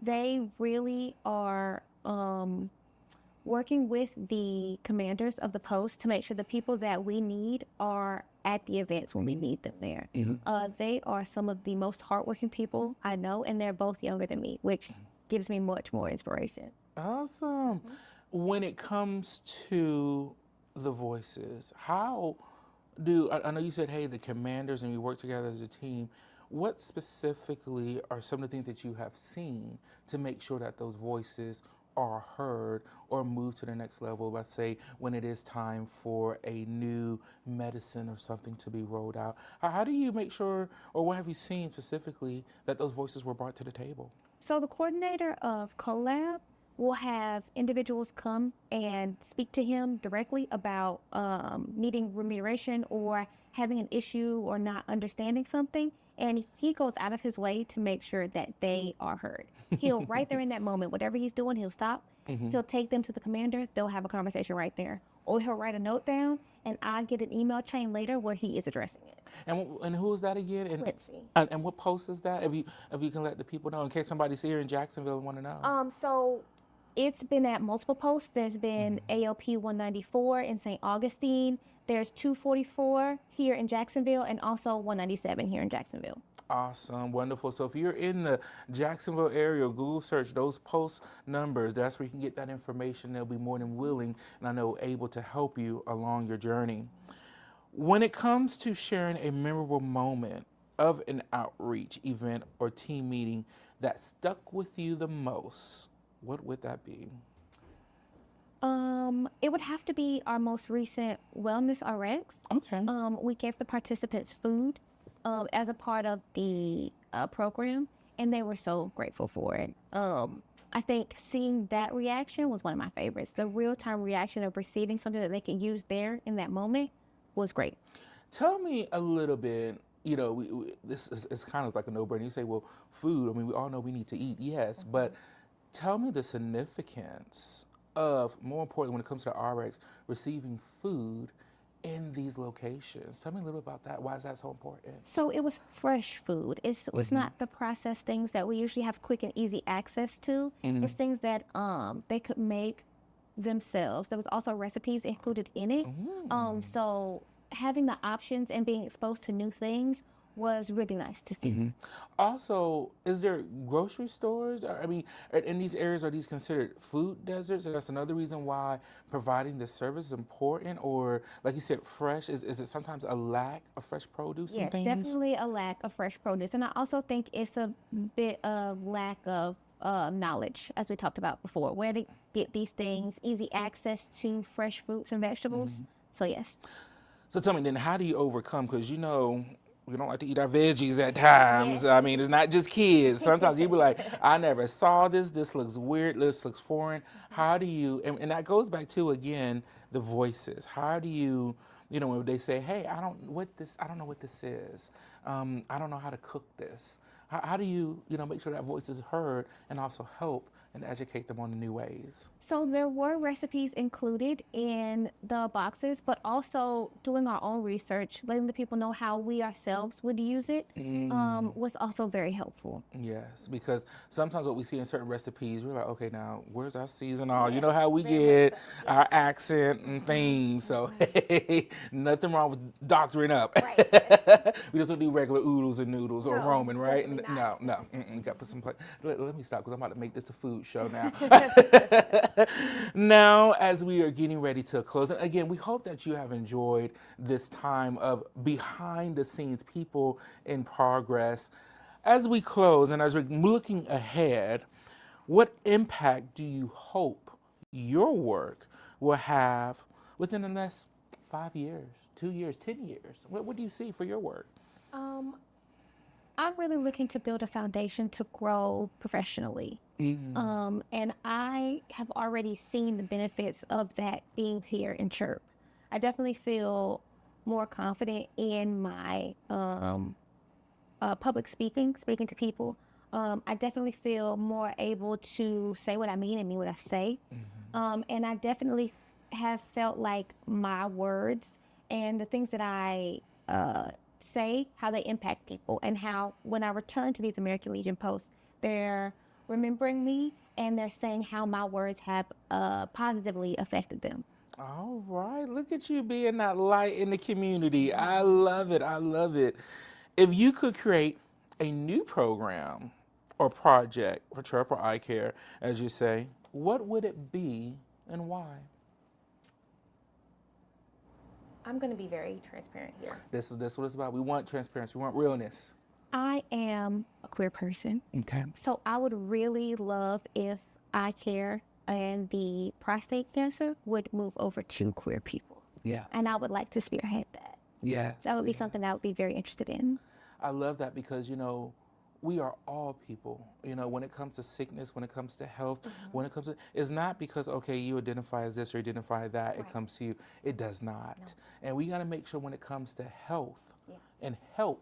They really are working with the commanders of the post to make sure the people that we need are at the events when we need them there. They are some of the most hardworking people I know, and they're both younger than me, which gives me much more inspiration. Awesome. When it comes to the voices, I know you said, hey, the commanders and you work together as a team. What specifically are some of the things that you have seen to make sure that those voices are heard or move to the next level? Let's say when it is time for a new medicine or something to be rolled out. How do you make sure, or what have you seen specifically, that those voices were brought to the table? So the coordinator of CoLab will have individuals come and speak to him directly about needing remuneration or having an issue or not understanding something. And he goes out of his way to make sure that they are heard. He'll, right there in that moment, whatever he's doing, he'll stop. He'll take them to the commander. They'll have a conversation right there. Or he'll write a note down, and I get an email chain later where he is addressing it. And who is that again? And, Quincy. and what post is that? If you can let the people know, in case somebody's here in Jacksonville and want to know. So it's been at multiple posts. There's been ALP 194 in St. Augustine. There's 244 here in Jacksonville, and also 197 here in Jacksonville. Awesome, wonderful. So if you're in the Jacksonville area, Google search those post numbers. That's where you can get that information. They'll be more than willing, and I know able to help you along your journey. When it comes to sharing a memorable moment of an outreach event or team meeting that stuck with you the most, what would that be? It would have to be our most recent Wellness RX. Okay. We gave the participants food as a part of the program, and they were so grateful for it. I think seeing that reaction was one of my favorites. The real-time reaction of receiving something that they can use there in that moment was great. Tell me a little bit, you know, this is kind of like a no-brainer. You say, well, food, I mean, we all know we need to eat, yes, but tell me the significance of, more importantly, when it comes to the RX, receiving food in these locations. Tell me a little about that. Why is that so important? So it was fresh food. It's not the processed things that we usually have quick and easy access to. It's things that they could make themselves. There was also recipes included in it. So having the options and being exposed to new things was really nice to see. Also, is there grocery stores? I mean, in these areas, are these considered food deserts? And that's another reason why providing this service is important. Or, like you said, fresh, is it sometimes a lack of fresh produce and things? Yes, definitely a lack of fresh produce. And I also think it's a bit of lack of knowledge, as we talked about before, where to get these things, easy access to fresh fruits and vegetables. So yes. So tell me then, how do you overcome? Because you know, we don't like to eat our veggies at times. I mean, it's not just kids. Sometimes you be like, I never saw this. This looks weird. This looks foreign. How do you, and that goes back to, again, the voices. How do you, you know, when they say, hey, I don't know what this is. I don't know how to cook this. How do you, you know, make sure that voice is heard and also help and educate them on the new ways? So there were recipes included in the boxes, but also doing our own research, letting the people know how we ourselves would use it was also very helpful. Yes, because sometimes what we see in certain recipes, we're like, okay, now where's our seasonal? You know how we get our accent and things. So hey, nothing wrong with doctoring up. We just don't do regular oodles and noodles or Roman, right? No. You got to put some place. Let me stop because I'm about to make this a food show now. Now, as we are getting ready to close, and again, we hope that you have enjoyed this time of behind the scenes, people in progress. As we close and as we're looking ahead, what impact do you hope your work will have within the next 5 years, 2 years, 10 years? What do you see for your work? I'm really looking to build a foundation to grow professionally. And I have already seen the benefits of that being here in Chirp. I definitely feel more confident in my public speaking to people. I definitely feel more able to say what I mean and mean what I say. And I definitely have felt like my words and the things that I say, how they impact people, and how when I return to these American Legion posts, they're remembering me and they're saying how my words have positively affected them. All right, look at you being that light in the community. I love it. I love it. If you could create a new program or project for Chirp or iCCaRE, as you say, what would it be and why? I'm going to be very transparent here. This is what it's about. We want transparency. We want realness. I am a queer person. Okay. So I would really love if iCCaRE and the prostate cancer would move over to queer people. Yes. And I would like to spearhead that. Yes. That would be something that I would be very interested in. I love that because, we are all people. When it comes to sickness, when it comes to health, when it comes to, it's not because, okay, you identify as this or identify that, it comes to you. It does not. No. And we got to make sure when it comes to health and help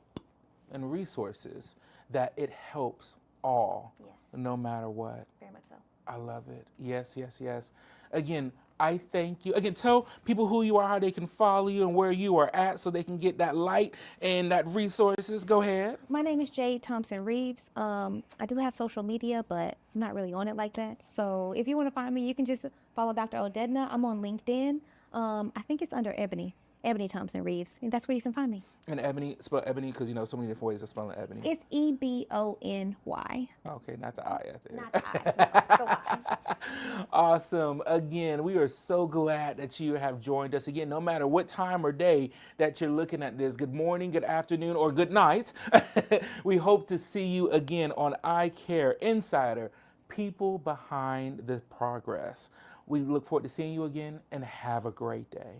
and resources that it helps all, no matter what. Very much so. I love it. Yes, yes, yes. Again, I thank you. Again, tell people who you are, how they can follow you, and where you are at so they can get that light and that resources. Go ahead. My name is Jade Thompson Reeves. I do have social media, but I'm not really on it like that. So if you want to find me, you can just follow Dr. Odedna. I'm on LinkedIn. I think it's under Ebony Thompson Reeves, and that's where you can find me. And Ebony, spell Ebony because so many different ways of spelling Ebony. It's Ebony. Okay, not the I at the end. Not the Y. Awesome. Again, we are so glad that you have joined us. Again, no matter what time or day that you're looking at this, good morning, good afternoon, or good night. We hope to see you again on iCCaRE Insider, People Behind the Progress. We look forward to seeing you again, and have a great day.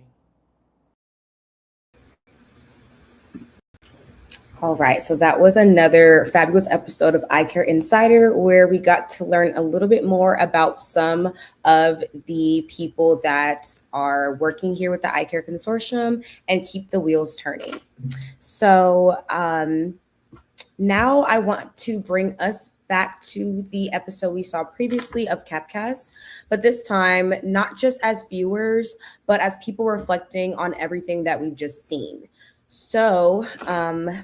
All right, so that was another fabulous episode of iCCaRE Insider, where we got to learn a little bit more about some of the people that are working here with the iCCaRE Consortium and keep the wheels turning. So now I want to bring us back to the episode we saw previously of CAPCAS, but this time not just as viewers, but as people reflecting on everything that we've just seen. So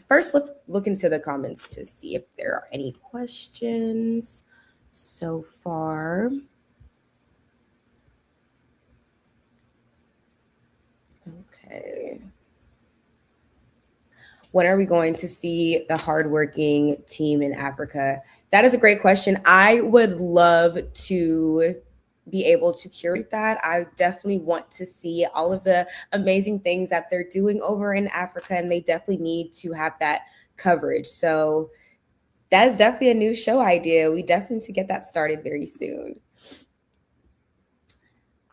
first, let's look into the comments to see if there are any questions so far. Okay. When are we going to see the hardworking team in Africa? That is a great question. I would love to be able to curate that. I definitely want to see all of the amazing things that they're doing over in Africa, and they definitely need to have that coverage. So that is definitely a new show idea. We definitely need to get that started very soon.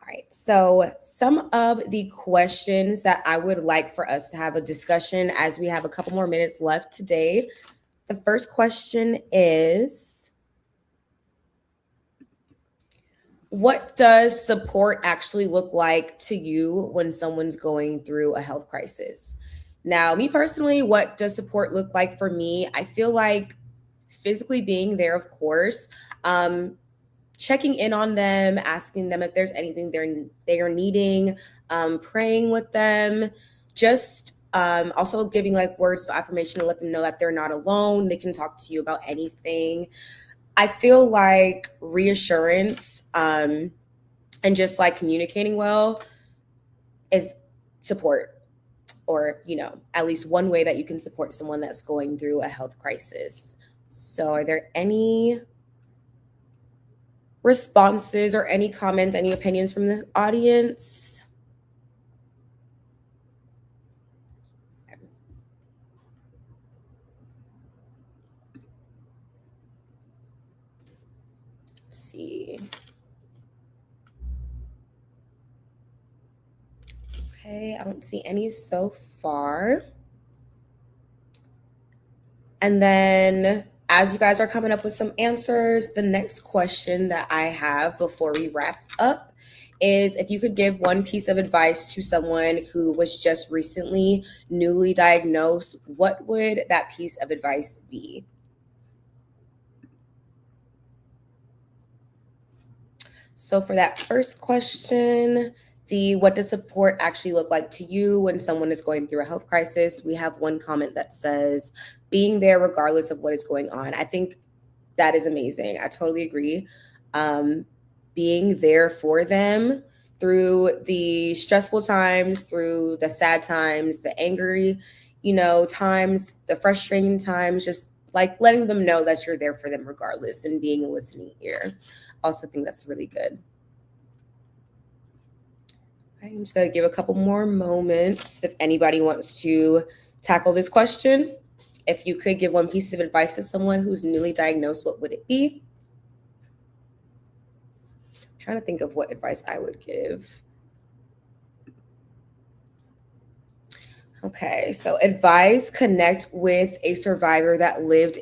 All right, so some of the questions that I would like for us to have a discussion as we have a couple more minutes left today. The first question is, what does support actually look like to you when someone's going through a health crisis? Now, me personally, what does support look like for me? I feel like physically being there, of course, checking in on them, asking them if there's anything they are needing, praying with them, just also giving like words of affirmation to let them know that they're not alone. They can talk to you about anything. I feel like reassurance and just like communicating well is support, or, at least one way that you can support someone that's going through a health crisis. So are there any responses or any comments, any opinions from the audience? Let's see. Okay, I don't see any so far. And then as you guys are coming up with some answers, the next question that I have before we wrap up is, if you could give one piece of advice to someone who was just recently newly diagnosed, what would that piece of advice be? So for that first question, what does support actually look like to you when someone is going through a health crisis? We have one comment that says, being there regardless of what is going on. I think that is amazing. I totally agree. Being there for them through the stressful times, through the sad times, the angry, times, the frustrating times, just like letting them know that you're there for them regardless and being a listening ear. Also think that's really good. I'm just going to give a couple more moments if anybody wants to tackle this question. If you could give one piece of advice to someone who's newly diagnosed, what would it be? trying to think of what advice I would give. Okay, so advice: connect with a survivor that lived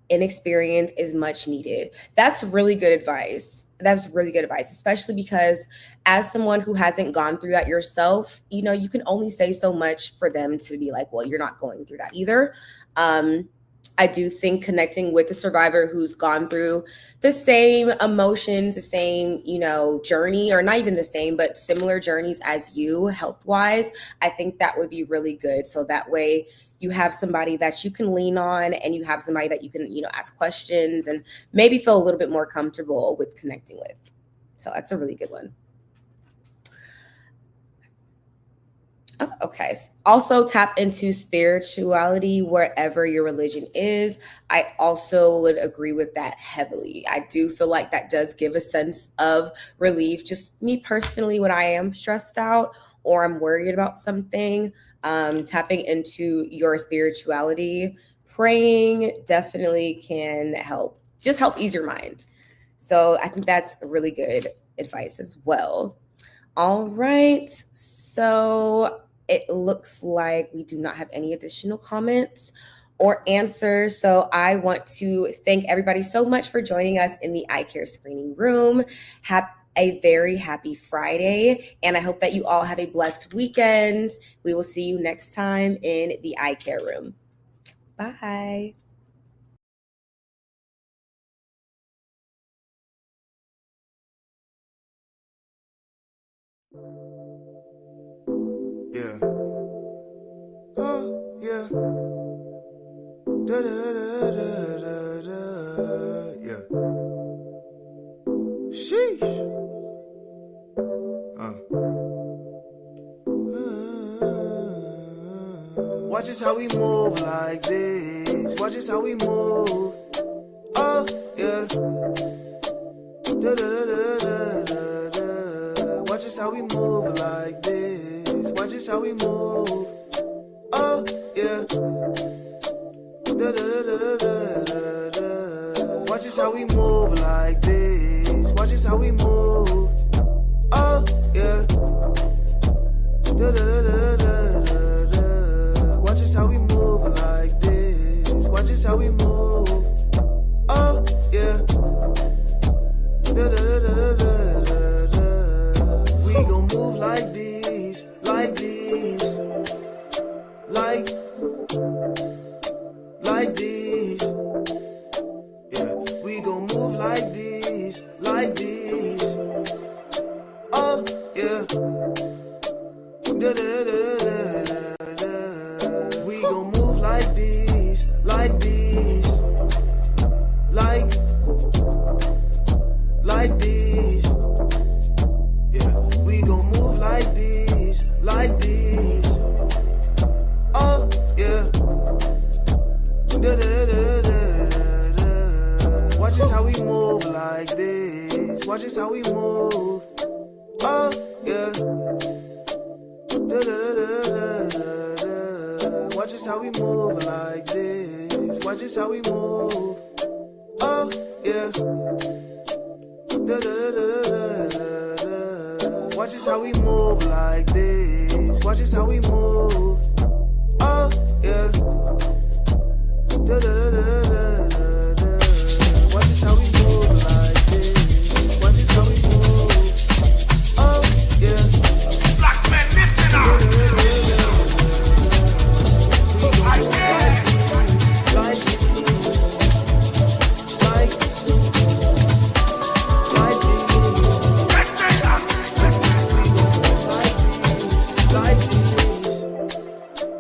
inexperience is much needed. That's really good advice. That's really good advice, especially because as someone who hasn't gone through that yourself, you know, you can only say so much for them to be like, well, you're not going through that either. I do think connecting with a survivor who's gone through the same emotions, the same, you know, journey, or not even the same, but similar journeys as you health wise, I think that would be really good. So that way you have somebody that you can lean on, and you have somebody that you can, you know, ask questions and maybe feel a little bit more comfortable with connecting with. So that's a really good one. Oh, okay. Also tap into spirituality wherever your religion is. I also would agree with that heavily. I do feel like that does give a sense of relief. Just me personally, when I am stressed out or I'm worried about something, tapping into your spirituality, praying definitely can help. Just help ease your mind. So I think that's really good advice as well. All right. So it looks like we do not have any additional comments or answers. So I want to thank everybody so much for joining us in the iCCaRE screening room. Have a very happy Friday, and I hope that you all have a blessed weekend. We will see you next time in the iCCaRE room. Bye. Yeah. Oh, yeah. Da da da da da da. Yeah. Sheesh. Watch us how we move like this. Watch us how we move. Oh, yeah. Da da da da da da da. Watch us how we move like this. Watch us how we move. Oh, yeah. Da da da da da da da. Watch us how we move like this. Watch us how we move. Oh, yeah. Da da da da da da da. Watch us how we move like this. Watch us how we move. Oh, yeah. Da da da da da da da. We gon' move like this, like this, like this. Yeah, we gon' move like this, like this. Oh, yeah. Da da da da da da. We gon' move like this, like this, like this. Yeah, we gon' move like this, like this. Oh, yeah. Da da da da da da. Watch us how we move like this. Watch us how we move. Oh, yeah. Da da da da da da. Watch us how we move like this. Watch us how we move. Oh, yeah. Da da da da da da. Watch us how we move like this. Watch us how we move.